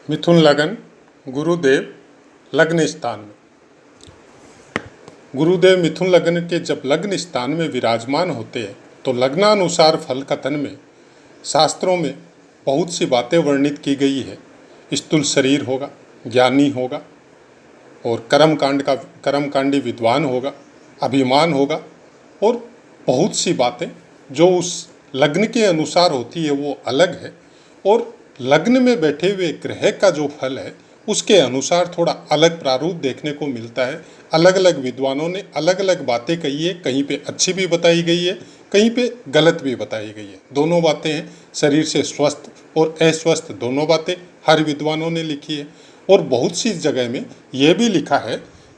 मिथुन लगन गुरुदेव लग्न स्थान में। गुरुदेव मिथुन लगन के जब लग्न स्थान में विराजमान होते हैं तो लग्नानुसार फल कथन में शास्त्रों में बहुत सी बातें वर्णित की गई है। स्थूल शरीर होगा, ज्ञानी होगा और कर्मकांडी विद्वान होगा, अभिमान होगा और बहुत सी बातें जो उस लग्न के अनुसार होती है वो अलग है। और लग्न में बैठे हुए ग्रह का जो फल है उसके अनुसार थोड़ा अलग प्रारूप देखने को मिलता है। अलग अलग विद्वानों ने अलग अलग बातें कही है, कहीं पे अच्छी भी बताई गई है, कहीं पे गलत भी बताई गई है। दोनों बातें हैं, शरीर से स्वस्थ और अस्वस्थ दोनों बातें हर विद्वानों ने लिखी है। और बहुत सी जगह में यह भी लिखा है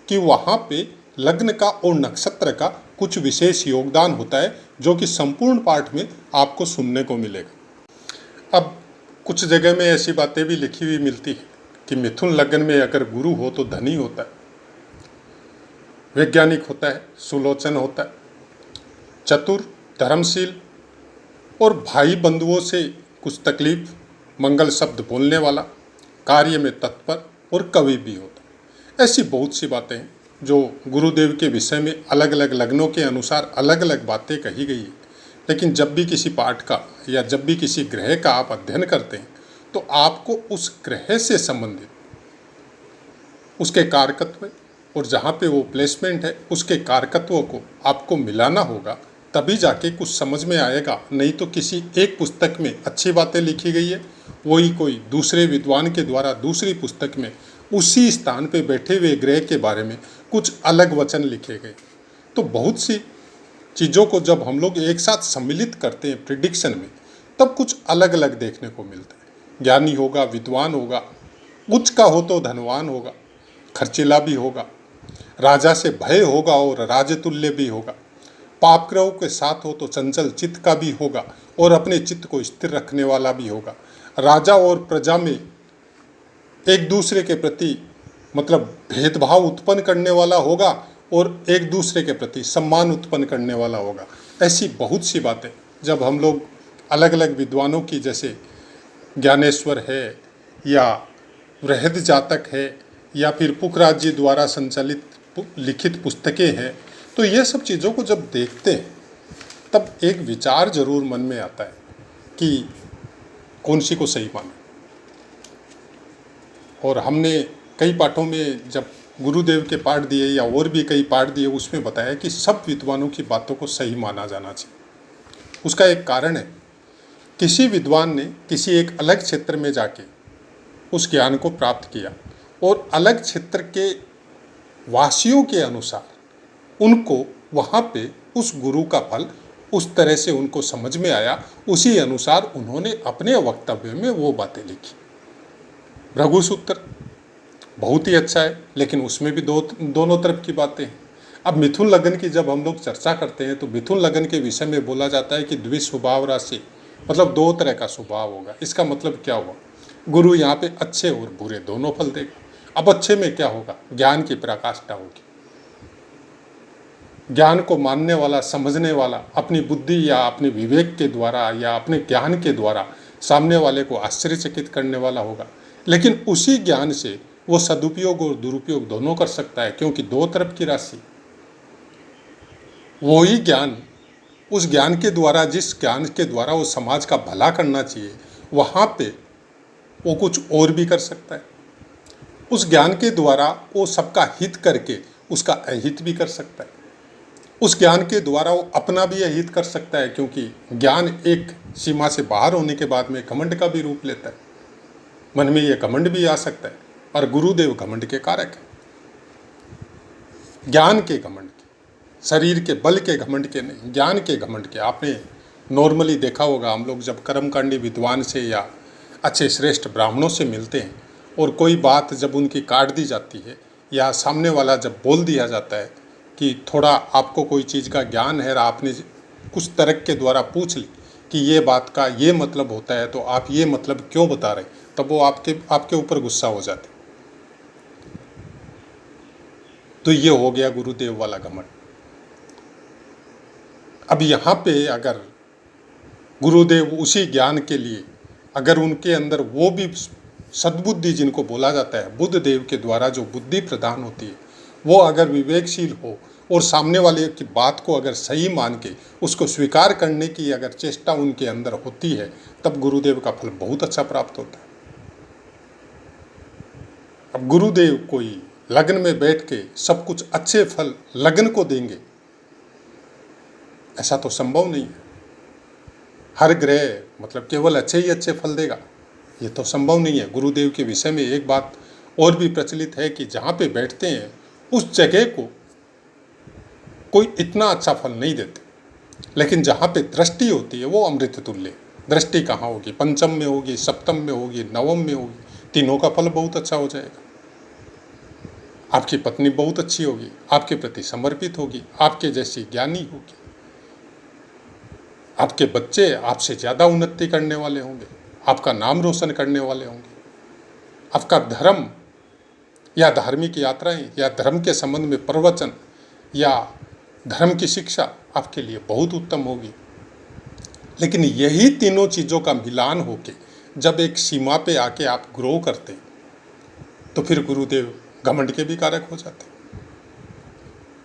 कि वहाँ पे लग्न का और नक्षत्र का कुछ विशेष योगदान होता है जो कि संपूर्ण पाठ में आपको सुनने को मिलेगा। अब कुछ जगह में ऐसी बातें भी लिखी हुई मिलती है कि मिथुन लग्न में अगर गुरु हो तो धनी होता है, वैज्ञानिक होता है, सुलोचन होता है, चतुर, धर्मशील और भाई बंधुओं से कुछ तकलीफ, मंगल शब्द बोलने वाला, कार्य में तत्पर और कवि भी होता है। ऐसी बहुत सी बातें हैं जो गुरुदेव के विषय में अलग अलग लग्नों के अनुसार अलग अलग बातें कही गई है। लेकिन जब भी किसी पाठ का या जब भी किसी ग्रह का आप अध्ययन करते हैं तो आपको उस ग्रह से संबंधित उसके कारकत्व और जहाँ पे वो प्लेसमेंट है उसके कारकत्वों को आपको मिलाना होगा, तभी जाके कुछ समझ में आएगा। नहीं तो किसी एक पुस्तक में अच्छी बातें लिखी गई है, वही कोई दूसरे विद्वान के द्वारा दूसरी पुस्तक में उसी स्थान पे बैठे हुए ग्रह के बारे में कुछ अलग वचन लिखे गए। तो बहुत सी चीज़ों को जब हम लोग एक साथ सम्मिलित करते हैं प्रिडिक्शन में, तब कुछ अलग अलग देखने को मिलता है। ज्ञानी होगा, विद्वान होगा, उच्च का हो तो धनवान होगा, खर्चीला भी होगा, राजा से भय होगा और राजतुल्य भी होगा, पाप ग्रह के साथ हो तो चंचल चित्त का भी होगा और अपने चित्त को स्थिर रखने वाला भी होगा। राजा और प्रजा में एक दूसरे के प्रति मतलब भेदभाव उत्पन्न करने वाला होगा और एक दूसरे के प्रति सम्मान उत्पन्न करने वाला होगा। ऐसी बहुत सी बातें जब हम लोग अलग अलग विद्वानों की, जैसे ज्ञानेश्वर है या बृहद जातक है या फिर पुखराज जी द्वारा संचालित लिखित पुस्तकें हैं, तो ये सब चीज़ों को जब देखते हैं तब एक विचार जरूर मन में आता है कि कौन सी को सही माने। और हमने कई पाठों में जब गुरुदेव के पाठ दिए या और भी कई पाठ दिए, उसमें बताया कि सब विद्वानों की बातों को सही माना जाना चाहिए। उसका एक कारण है, किसी विद्वान ने किसी एक अलग क्षेत्र में जाके उस ज्ञान को प्राप्त किया और अलग क्षेत्र के वासियों के अनुसार उनको वहाँ पे उस गुरु का फल उस तरह से उनको समझ में आया, उसी अनुसार उन्होंने अपने वक्तव्य में वो बातें लिखी। भृगु सूत्र बहुत ही अच्छा है, लेकिन उसमें भी दोनों तरफ की बातें हैं। अब मिथुन लगन की जब हम लोग चर्चा करते हैं तो मिथुन लगन के विषय में बोला जाता है कि द्विस्वभाव राशि, मतलब दो तरह का स्वभाव होगा। इसका मतलब क्या हुआ? गुरु यहाँ पे अच्छे और बुरे दोनों फल देगा। अब अच्छे में क्या होगा? ज्ञान की पराकाष्ठा होगी। ज्ञान को मानने वाला, समझने वाला, अपनी बुद्धि या अपने विवेक के द्वारा या अपने ज्ञान के द्वारा सामने वाले को आश्चर्यचकित करने वाला होगा। लेकिन उसी ज्ञान से वो सदुपयोग और दुरुपयोग दोनों कर सकता है, क्योंकि दो तरफ की राशि। वही ज्ञान, उस ज्ञान के द्वारा, जिस ज्ञान के द्वारा वो समाज का भला करना चाहिए, वहाँ पे वो कुछ और भी कर सकता है। उस ज्ञान के द्वारा वो सबका हित करके उसका अहित भी कर सकता है। उस ज्ञान के द्वारा वो अपना भी अहित कर सकता है, क्योंकि ज्ञान एक सीमा से बाहर होने के बाद में घमंड का भी रूप लेता है। मन में ये घमंड भी आ सकता है, और गुरुदेव घमंड के कारक है। ज्ञान के घमंड के, शरीर के बल के घमंड के नहीं, ज्ञान के घमंड के। आपने नॉर्मली देखा होगा, हम लोग जब कर्मकांडी विद्वान से या अच्छे श्रेष्ठ ब्राह्मणों से मिलते हैं और कोई बात जब उनकी काट दी जाती है या सामने वाला जब बोल दिया जाता है कि थोड़ा आपको कोई चीज़ का ज्ञान है और आपने कुछ तर्क के द्वारा पूछ ली कि ये बात का ये मतलब होता है, तो आप ये मतलब क्यों बता रहे, तब वो आपके ऊपर गुस्सा हो जाते। तो ये हो गया गुरुदेव वाला घमंड। अब यहाँ पे अगर गुरुदेव उसी ज्ञान के लिए, अगर उनके अंदर वो भी सद्बुद्धि जिनको बोला जाता है, बुद्ध देव के द्वारा जो बुद्धि प्रदान होती है, वो अगर विवेकशील हो और सामने वाले की बात को अगर सही मान के उसको स्वीकार करने की अगर चेष्टा उनके अंदर होती है, तब गुरुदेव का फल बहुत अच्छा प्राप्त होता है। अब गुरुदेव कोई लग्न में बैठ के सब कुछ अच्छे फल लग्न को देंगे, ऐसा तो संभव नहीं है। हर ग्रह मतलब केवल अच्छे ही अच्छे फल देगा, ये तो संभव नहीं है। गुरुदेव के विषय में एक बात और भी प्रचलित है कि जहाँ पे बैठते हैं उस जगह को कोई इतना अच्छा फल नहीं देते, लेकिन जहाँ पे दृष्टि होती है वो अमृत तुल्य। दृष्टि कहाँ होगी? पंचम में होगी, सप्तम में होगी, नवम में होगी, तीनों का फल बहुत अच्छा हो जाएगा। आपकी पत्नी बहुत अच्छी होगी, आपके प्रति समर्पित होगी, आपके जैसी ज्ञानी होगी, आपके बच्चे आपसे ज़्यादा उन्नति करने वाले होंगे, आपका नाम रोशन करने वाले होंगे, आपका धर्म या धार्मिक यात्राएं या धर्म के संबंध में प्रवचन या धर्म की शिक्षा आपके लिए बहुत उत्तम होगी। लेकिन यही तीनों चीज़ों का मिलान होके जब एक सीमा पे आके आप ग्रो करते तो फिर गुरुदेव घमंड के भी कारक हो जाते।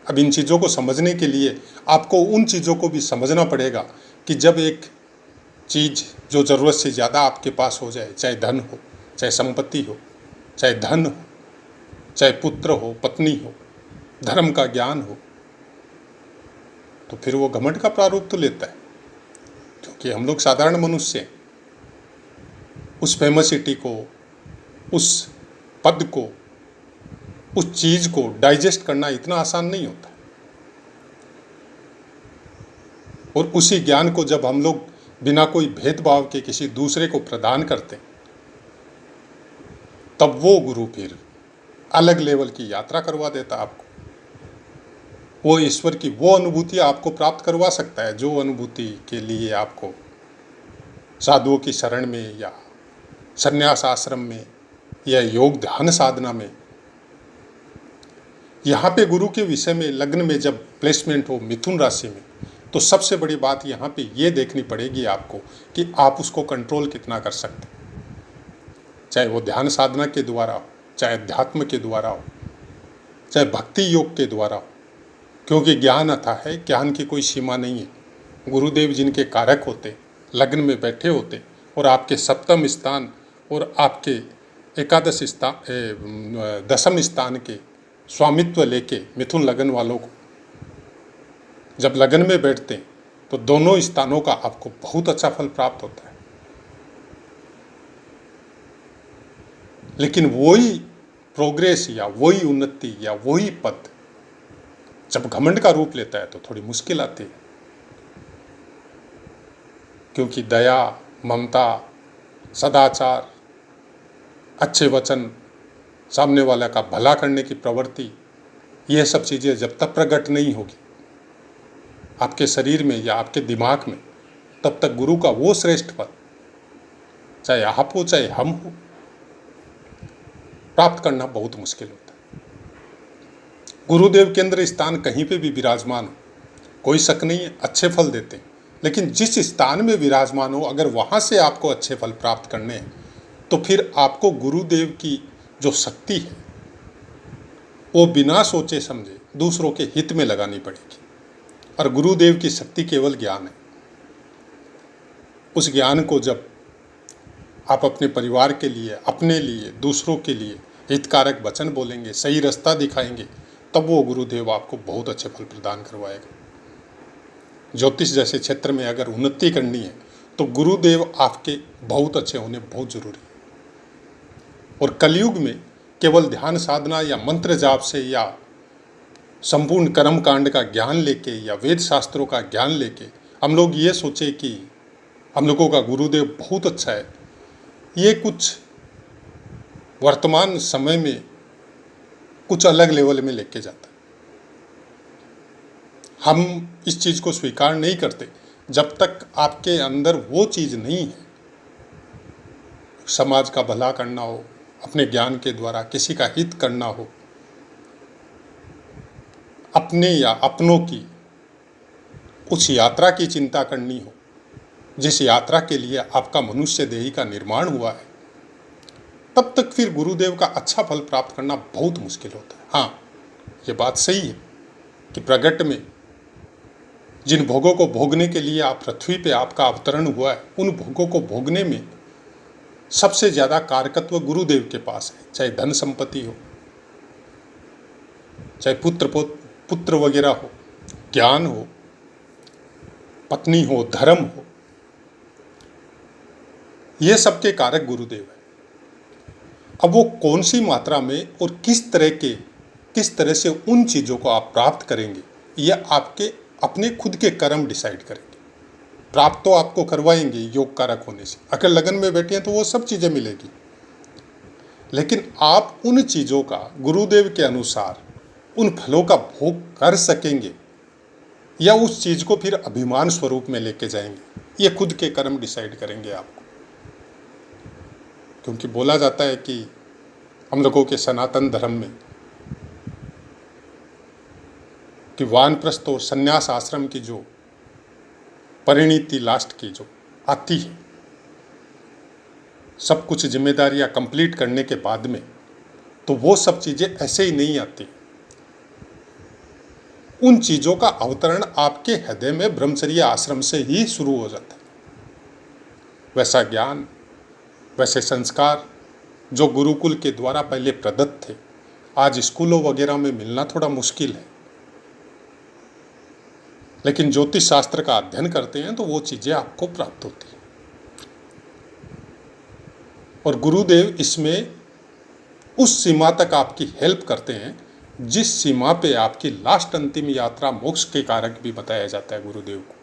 अब इन चीज़ों को समझने के लिए आपको उन चीज़ों को भी समझना पड़ेगा कि जब एक चीज़ जो ज़रूरत से ज़्यादा आपके पास हो जाए, चाहे धन हो, चाहे संपत्ति हो, चाहे धन हो, चाहे पुत्र हो, पत्नी हो, धर्म का ज्ञान हो, तो फिर वो घमंड का प्रारूप तो लेता है। क्योंकि हम लोग साधारण मनुष्य हैं, उस फेमसिटी को, उस पद को, उस चीज़ को डाइजेस्ट करना इतना आसान नहीं होता। और उसी ज्ञान को जब हम लोग बिना कोई भेदभाव के किसी दूसरे को प्रदान करते, तब वो गुरु फिर अलग लेवल की यात्रा करवा देता आपको। वो ईश्वर की वो अनुभूति आपको प्राप्त करवा सकता है जो अनुभूति के लिए आपको साधुओं की शरण में या संन्यास आश्रम में या योग ध्यान साधना में, यहाँ पे गुरु के विषय में लग्न में जब प्लेसमेंट हो मिथुन राशि में, तो सबसे बड़ी बात यहाँ पे ये देखनी पड़ेगी आपको कि आप उसको कंट्रोल कितना कर सकते, चाहे वो ध्यान साधना के द्वारा हो, चाहे अध्यात्म के द्वारा हो, चाहे भक्ति योग के द्वारा हो। क्योंकि ज्ञान अथाह है, ज्ञान की कोई सीमा नहीं है। गुरुदेव जिनके कारक होते, लग्न में बैठे होते और आपके सप्तम स्थान और आपके एकादश स्थान दसम स्थान के स्वामित्व लेके मिथुन लगन वालों को जब लगन में बैठते हैं तो दोनों स्थानों का आपको बहुत अच्छा फल प्राप्त होता है। लेकिन वही प्रोग्रेस या वही उन्नति या वही पद जब घमंड का रूप लेता है तो थोड़ी मुश्किल आती है। क्योंकि दया, ममता, सदाचार, अच्छे वचन, सामने वाला का भला करने की प्रवृत्ति, ये सब चीज़ें जब तक प्रकट नहीं होगी आपके शरीर में या आपके दिमाग में, तब तक गुरु का वो श्रेष्ठ पद, चाहे आप हो चाहे हम हो, प्राप्त करना बहुत मुश्किल होता है। गुरुदेव केंद्र स्थान कहीं पे भी विराजमान हो, कोई शक नहीं है, अच्छे फल देते हैं। लेकिन जिस स्थान में विराजमान हो, अगर वहाँ से आपको अच्छे फल प्राप्त करने हैं तो फिर आपको गुरुदेव की जो शक्ति है वो बिना सोचे समझे दूसरों के हित में लगानी पड़ेगी। और गुरुदेव की शक्ति केवल ज्ञान है। उस ज्ञान को जब आप अपने परिवार के लिए, अपने लिए, दूसरों के लिए हितकारक वचन बोलेंगे, सही रास्ता दिखाएंगे, तब वो गुरुदेव आपको बहुत अच्छे फल प्रदान करवाएगा। ज्योतिष जैसे क्षेत्र में अगर उन्नति करनी है तो गुरुदेव आपके बहुत अच्छे होने बहुत जरूरी है। और कलयुग में केवल ध्यान साधना या मंत्र जाप से या संपूर्ण कर्म कांड का ज्ञान लेके या वेद शास्त्रों का ज्ञान लेके हम लोग ये सोचे कि हम लोगों का गुरुदेव बहुत अच्छा है, ये कुछ वर्तमान समय में कुछ अलग लेवल में लेके जाता है। हम इस चीज़ को स्वीकार नहीं करते जब तक आपके अंदर वो चीज़ नहीं है। समाज का भला करना हो, अपने ज्ञान के द्वारा किसी का हित करना हो, अपने या अपनों की उस यात्रा की चिंता करनी हो जिस यात्रा के लिए आपका मनुष्य देही का निर्माण हुआ है, तब तक फिर गुरुदेव का अच्छा फल प्राप्त करना बहुत मुश्किल होता है। हाँ, ये बात सही है कि प्रगट में जिन भोगों को भोगने के लिए आप पृथ्वी पे आपका अवतरण हुआ है, उन भोगों को भोगने में सबसे ज़्यादा कारकत्व गुरुदेव के पास है। चाहे धन संपत्ति हो, चाहे पुत्र वगैरह हो, ज्ञान हो, पत्नी हो, धर्म हो, ये सबके कारक गुरुदेव है। अब वो कौन सी मात्रा में और किस तरह से उन चीज़ों को आप प्राप्त करेंगे, यह आपके अपने खुद के कर्म डिसाइड करेंगे। प्राप्त तो आपको करवाएंगे योग कारक होने से। अगर लगन में बैठे हैं तो वो सब चीज़ें मिलेगी, लेकिन आप उन चीज़ों का गुरुदेव के अनुसार उन फलों का भोग कर सकेंगे या उस चीज़ को फिर अभिमान स्वरूप में लेके जाएंगे, ये खुद के कर्म डिसाइड करेंगे आपको। क्योंकि बोला जाता है कि हम लोगों के सनातन धर्म में कि वानप्रस्थ और संन्यास आश्रम की जो परिणति लास्ट की जो आती है, सब कुछ जिम्मेदारियां कंप्लीट करने के बाद में, तो वो सब चीज़ें ऐसे ही नहीं आती। उन चीज़ों का अवतरण आपके हृदय में ब्रह्मचर्य आश्रम से ही शुरू हो जाता है। वैसा ज्ञान, वैसे संस्कार जो गुरुकुल के द्वारा पहले प्रदत्त थे, आज स्कूलों वगैरह में मिलना थोड़ा मुश्किल है। लेकिन ज्योतिष शास्त्र का अध्ययन करते हैं तो वो चीज़ें आपको प्राप्त होती हैं। और गुरुदेव इसमें उस सीमा तक आपकी हेल्प करते हैं जिस सीमा पे आपकी लास्ट अंतिम यात्रा मोक्ष के कारक भी बताया जाता है गुरुदेव को,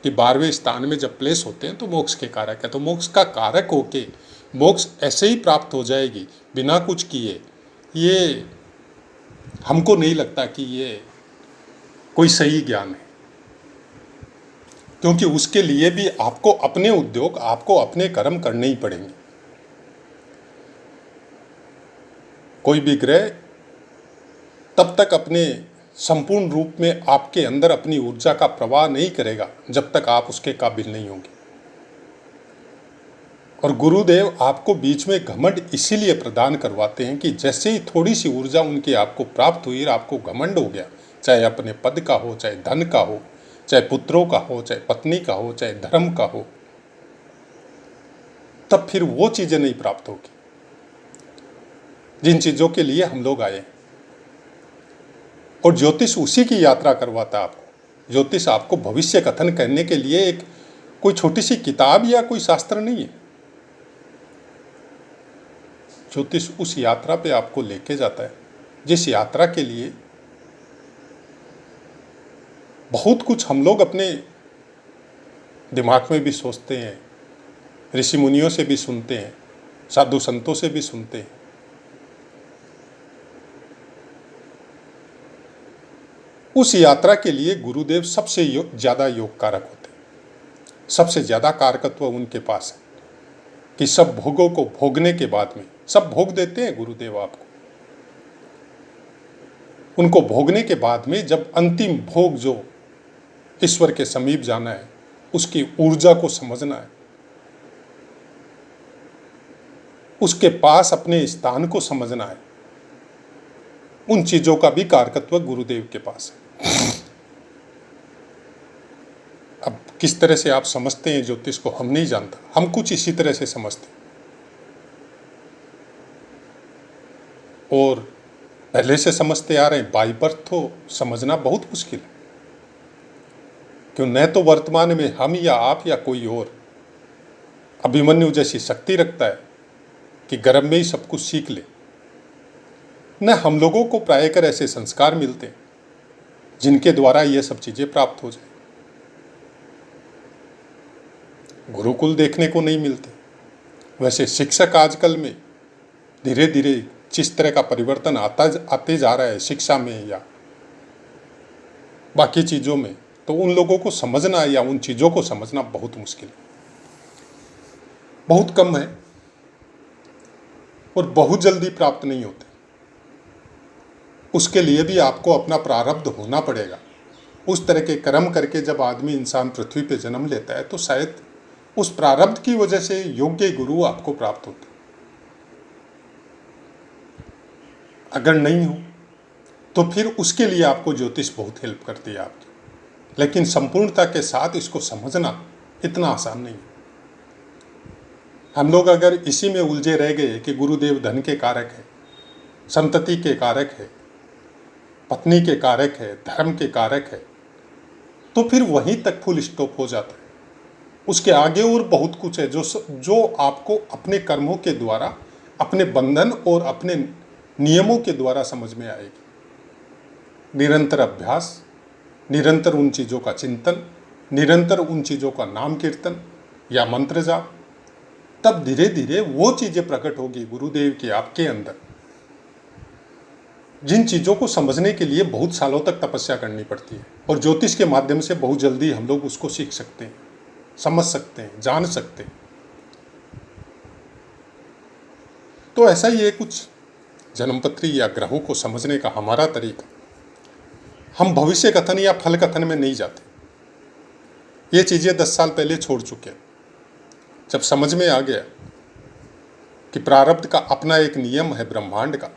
कि 12वें स्थान में जब प्लेस होते हैं तो मोक्ष के कारक है। तो मोक्ष का कारक होके मोक्ष ऐसे ही प्राप्त हो जाएगी बिना कुछ किए, ये हमको नहीं लगता कि ये कोई सही ज्ञान है। क्योंकि उसके लिए भी आपको अपने उद्योग, आपको अपने कर्म करने ही पड़ेंगे। कोई भी ग्रह तब तक अपने संपूर्ण रूप में आपके अंदर अपनी ऊर्जा का प्रवाह नहीं करेगा जब तक आप उसके काबिल नहीं होंगे। और गुरुदेव आपको बीच में घमंड इसीलिए प्रदान करवाते हैं कि जैसे ही थोड़ी सी ऊर्जा उनकी आपको प्राप्त हुई और आपको घमंड हो गया, चाहे अपने पद का हो, चाहे धन का हो, चाहे पुत्रों का हो, चाहे पत्नी का हो, चाहे धर्म का हो, तब फिर वो चीजें नहीं प्राप्त होगी जिन चीजों के लिए हम लोग आए। और ज्योतिष उसी की यात्रा करवाता है आपको। ज्योतिष आपको भविष्य कथन करने के लिए एक कोई छोटी सी किताब या कोई शास्त्र नहीं है। ज्योतिष उस यात्रा पे आपको लेके जाता है जिस यात्रा के लिए बहुत कुछ हम लोग अपने दिमाग में भी सोचते हैं, ऋषि मुनियों से भी सुनते हैं, साधु संतों से भी सुनते हैं। उस यात्रा के लिए गुरुदेव सबसे ज़्यादा योग कारक होते हैं। सबसे ज़्यादा कारकत्व उनके पास है कि सब भोगों को भोगने के बाद में, सब भोग देते हैं गुरुदेव आपको, उनको भोगने के बाद में जब अंतिम भोग जो ईश्वर के समीप जाना है, उसकी ऊर्जा को समझना है, उसके पास अपने स्थान को समझना है, उन चीजों का भी कारकत्व गुरुदेव के पास है। अब किस तरह से आप समझते हैं ज्योतिष को हम नहीं जानता, हम कुछ इसी तरह से समझते हैं। और पहले से समझते आ रहे हैं, बाई बर्थ तो समझना बहुत मुश्किल है। क्यों, न तो वर्तमान में हम या आप या कोई और अभिमन्यु जैसी शक्ति रखता है कि गर्भ में ही सब कुछ सीख ले, न हम लोगों को प्रायकर ऐसे संस्कार मिलते हैं जिनके द्वारा ये सब चीजें प्राप्त हो जाए। गुरुकुल देखने को नहीं मिलते। वैसे शिक्षक आजकल में धीरे धीरे जिस तरह का परिवर्तन आते जा रहा है शिक्षा में या बाकी चीज़ों में, तो उन लोगों को समझना या उन चीज़ों को समझना बहुत मुश्किल है, बहुत कम है और बहुत जल्दी प्राप्त नहीं होते। उसके लिए भी आपको अपना प्रारब्ध होना पड़ेगा। उस तरह के कर्म करके जब आदमी इंसान पृथ्वी पे जन्म लेता है तो शायद उस प्रारब्ध की वजह से योग्य गुरु आपको प्राप्त होते हैं। अगर नहीं हो तो फिर उसके लिए आपको ज्योतिष बहुत हेल्प करती है आपकी, लेकिन संपूर्णता के साथ इसको समझना इतना आसान नहीं है। हम लोग अगर इसी में उलझे रह गए कि गुरुदेव धन के कारक है, संतति के कारक है, पत्नी के कारक है, धर्म के कारक है, तो फिर वहीं तक फुल स्टॉप हो जाता है। उसके आगे और बहुत कुछ है जो आपको अपने कर्मों के द्वारा, अपने बंधन और अपने नियमों के द्वारा समझ में आएगी। निरंतर अभ्यास, निरंतर उन चीज़ों का चिंतन, निरंतर उन चीज़ों का नाम कीर्तन या मंत्र जाप, तब धीरे धीरे वो चीज़ें प्रकट होगी गुरुदेव की आपके अंदर, जिन चीज़ों को समझने के लिए बहुत सालों तक तपस्या करनी पड़ती है, और ज्योतिष के माध्यम से बहुत जल्दी हम लोग उसको सीख सकते हैं, समझ सकते हैं, जान सकते हैं। तो ऐसा ही है कुछ जन्मपत्री या ग्रहों को समझने का हमारा तरीका। हम भविष्य कथन या फल कथन में नहीं जाते। ये चीज़ें 10 साल पहले छोड़ चुके हैं। जब समझ में आ गया कि प्रारब्ध का अपना एक नियम है ब्रह्मांड का,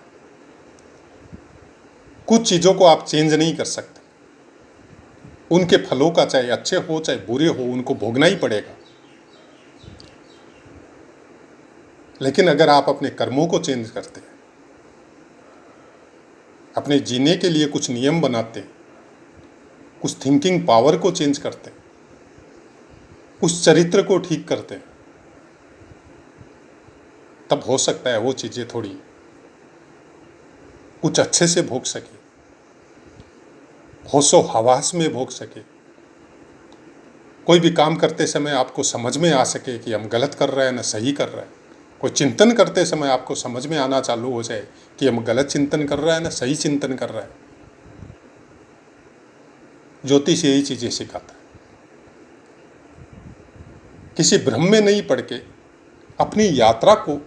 कुछ चीज़ों को आप चेंज नहीं कर सकते, उनके फलों का चाहे अच्छे हो चाहे बुरे हो उनको भोगना ही पड़ेगा। लेकिन अगर आप अपने कर्मों को चेंज करते हैं, अपने जीने के लिए कुछ नियम बनाते हैं, कुछ थिंकिंग पावर को चेंज करते हैं, उस चरित्र को ठीक करते हैं, तब हो सकता है वो चीज़ें थोड़ी कुछ अच्छे से भोग सके, होशो हवास में भोग सके। कोई भी काम करते समय आपको समझ में आ सके कि हम गलत कर रहे हैं ना सही कर रहे हैं। कोई चिंतन करते समय आपको समझ में आना चालू हो जाए कि हम गलत चिंतन कर रहे हैं ना सही चिंतन कर रहे हैं। ज्योतिष यही चीज़ें सिखाता है। किसी भ्रम में नहीं पड़ के अपनी यात्रा को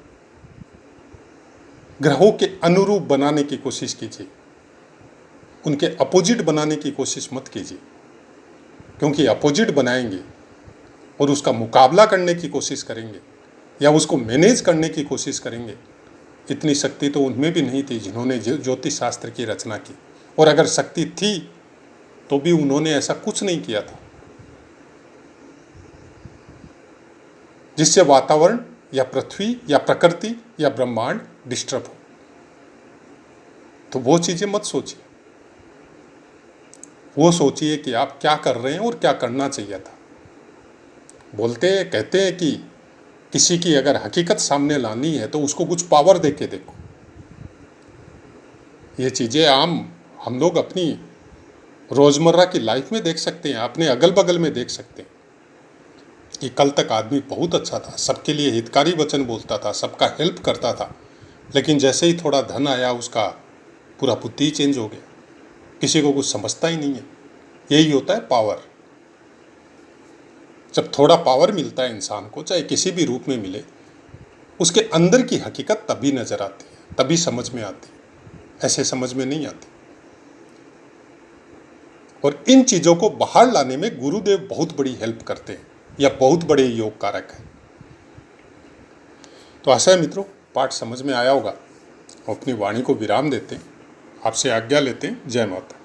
ग्रहों के अनुरूप बनाने की कोशिश कीजिए, उनके अपोजिट बनाने की कोशिश मत कीजिए, क्योंकि अपोजिट बनाएंगे और उसका मुकाबला करने की कोशिश करेंगे या उसको मैनेज करने की कोशिश करेंगे, इतनी शक्ति तो उनमें भी नहीं थी जिन्होंने ज्योतिष शास्त्र की रचना की। और अगर शक्ति थी तो भी उन्होंने ऐसा कुछ नहीं किया था जिससे वातावरण या पृथ्वी या प्रकृति या ब्रह्मांड डिस्टर्ब हो। तो वो चीज़ें मत सोचिए, वो सोचिए कि आप क्या कर रहे हैं और क्या करना चाहिए था। कहते हैं कि किसी की अगर हकीकत सामने लानी है तो उसको कुछ पावर दे के देखो। ये चीज़ें हम लोग अपनी रोज़मर्रा की लाइफ में देख सकते हैं, अपने अगल बगल में देख सकते हैं कि कल तक आदमी बहुत अच्छा था, सबके लिए हितकारी वचन बोलता था, सबका हेल्प करता था, लेकिन जैसे ही थोड़ा धन आया उसका पूरा बुद्धि चेंज हो गया, किसी को कुछ समझता ही नहीं है। यही होता है पावर। जब थोड़ा पावर मिलता है इंसान को, चाहे किसी भी रूप में मिले, उसके अंदर की हकीकत तभी नजर आती है, तभी समझ में आती है, ऐसे समझ में नहीं आती। और इन चीज़ों को बाहर लाने में गुरुदेव बहुत बड़ी हेल्प करते हैं या बहुत बड़े योग कारक हैं। तो आशा है मित्रों पाठ समझ में आया होगा। अपनी वाणी को विराम देते हैं, आपसे आज्ञा लेते हैं। जय माता।